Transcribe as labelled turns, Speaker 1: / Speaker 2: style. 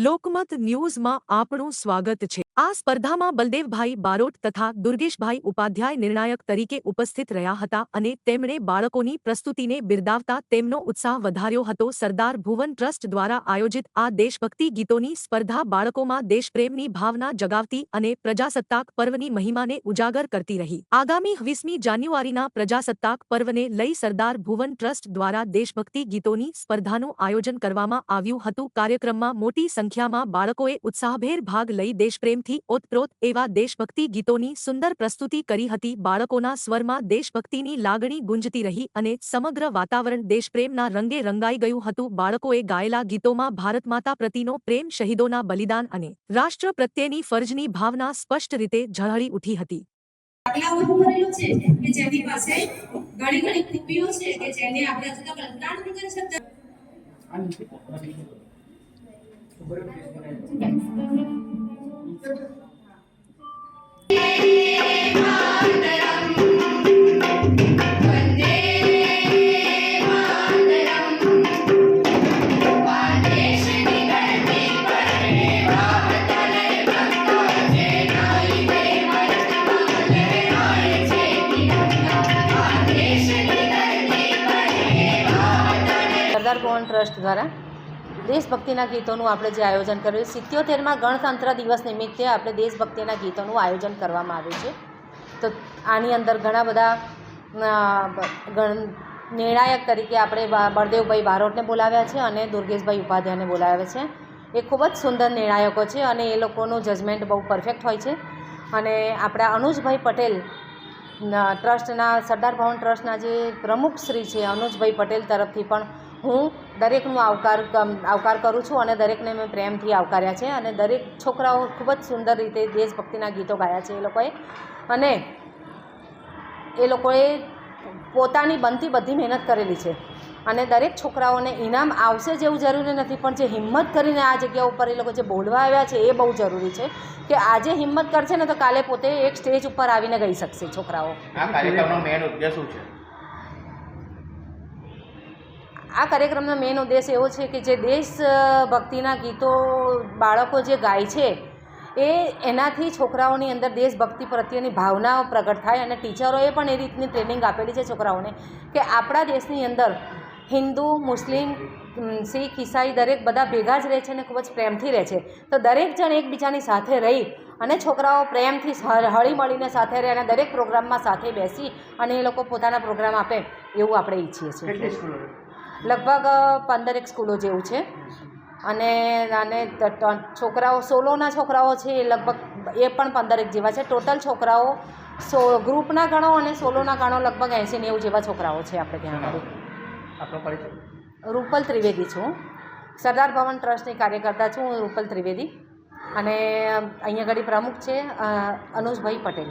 Speaker 1: લોકમત ન્યૂઝમાં આપનું સ્વાગત છે। આ સ્પર્ધામાં બલદેવભાઈ બારોટ તથા દુર્ગેશભાઈ ઉપાધ્યાય નિર્ણાયક તરીકે ઉપસ્થિત રહ્યા હતા અને તેમણે બાળકોની પ્રસ્તુતિને બિરદાવતા તેમનો ઉત્સાહ વધાર્યો હતો। સરદાર ભુવન ટ્રસ્ટ દ્વારા આયોજિત આ દેશભક્તિ ગીતોની સ્પર્ધા બાળકોમાં દેશપ્રેમની ભાવના જગાવતી અને પ્રજાસત્તાક પર્વની મહિમાને ઉજાગર કરતી રહી। આગામી 20મી જાન્યુઆરીના પ્રજાસત્તાક પર્વને લઈ સરદાર ભુવન ટ્રસ્ટ દ્વારા દેશભક્તિ ગીતોની સ્પર્ધાનું આયોજન કરવામાં આવ્યું હતું। કાર્યક્રમમાં મોટી સંખ્યામાં બાળકોએ ઉત્સાહભેર ભાગ લઈ દેશપ્રેમથી ઓતપ્રોત એવા દેશભક્તિ ગીતોની સુંદર પ્રસ્તુતિ કરી હતી। બાળકોના સ્વરમાં દેશભક્તિની લાગણી ગુંજતી રહી અને સમગ્ર વાતાવરણ દેશપ્રેમના રંગે રંગાઈ ગયું હતું। બાળકોએ ગાયેલા ગીતોમાં ભારતમાતા પ્રતિનો પ્રેમ, શહીદોના બલિદાન અને રાષ્ટ્ર પ્રત્યેની ફરજની ભાવના સ્પષ્ટ રીતે ઝળહળી ઉઠી હતી।
Speaker 2: કે જેની પાસે ઘણી ઘણી ખૂબીઓ છે કે જેને આપણે હજુ તક કલ્પના નથી કરી શકતા।
Speaker 3: સરદાર ભુવન ટ્રસ્ટ દ્વારા દેશભક્તિના ગીતોનું આપણે જે આયોજન કર્યું, 77માં ગણતંત્ર દિવસ નિમિત્તે આપણે દેશભક્તિના ગીતોનું આયોજન કરવામાં આવ્યું છે। તો આની અંદર ઘણા બધા નિર્ણાયક તરીકે આપણે બળદેવભાઈ બારોટને બોલાવ્યા છે અને દુર્ગેશભાઈ ઉપાધ્યાયને બોલાવ્યા છે। એ ખૂબ જ સુંદર નિર્ણાયકો છે અને એ લોકોનું જજમેન્ટ બહુ પરફેક્ટ હોય છે। અને આપણા અનુજભાઈ પટેલ ટ્રસ્ટના, સરદાર ભવન ટ્રસ્ટના જે પ્રમુખ શ્રી છે અનુજભાઈ પટેલ તરફથી પણ હું દરેકનો આવકાર કરું છું અને દરેકને મેં પ્રેમથી આવકાર્યા છે અને દરેક છોકરાઓ ખૂબ જ સુંદર રીતે દેશભક્તિના ગીતો ગાયા છે એ લોકોએ। અને એ લોકોએ પોતાની બનતી બધી મહેનત કરેલી છે અને દરેક છોકરાઓને ઇનામ આવશે જેવું જરૂરી નથી, પણ જે હિંમત કરીને આ જગ્યા ઉપર એ લોકો જે બોલવા આવ્યા છે એ બહુ જરૂરી છે કે આજે હિંમત કરશે ને તો કાલે પોતે એક સ્ટેજ ઉપર આવીને ગાઈ શકશે છોકરાઓ।
Speaker 4: આ કાર્યક્રમનો મેઇન ઉદ્દેશ શું છે?
Speaker 3: આ કાર્યક્રમનો મેઇન ઉદ્દેશ એવો છે કે જે દેશભક્તિના ગીતો બાળકો જે ગાય છે એનાથી છોકરાઓની અંદર દેશભક્તિ પ્રત્યેની ભાવનાઓ પ્રગટ થાય અને ટીચરોએ પણ એ રીતની ટ્રેનિંગ આપેલી છે છોકરાઓને કે આપણા દેશની અંદર હિન્દુ, મુસ્લિમ, શીખ, ઈસાઈ દરેક બધા ભેગા જ રહે છે અને ખૂબ જ પ્રેમથી રહે છે। તો દરેક જણ એકબીજાની સાથે રહી અને છોકરાઓ પ્રેમથી હળી મળીને સાથે રહે અને દરેક પ્રોગ્રામમાં સાથે બેસી અને એ લોકો પોતાના પ્રોગ્રામ આપે એવું આપણે ઈચ્છીએ છીએ। લગભગ 15 સ્કૂલો જેવું છે અને છોકરાઓ સોલોના છોકરાઓ છે એ લગભગ એ પણ 15 જેવા છે। ટોટલ છોકરાઓ ગ્રુપના ગણો અને સોલોના ગણો લગભગ 80-90 જેવા છોકરાઓ છે આપણે ત્યાં આગળ। રૂપલ ત્રિવેદી છું, સરદાર ભવન ટ્રસ્ટની કાર્યકર્તા છું હું, રૂપલ ત્રિવેદી। અને અહીંયા આગળ પ્રમુખ છે અનુજભાઈ પટેલ।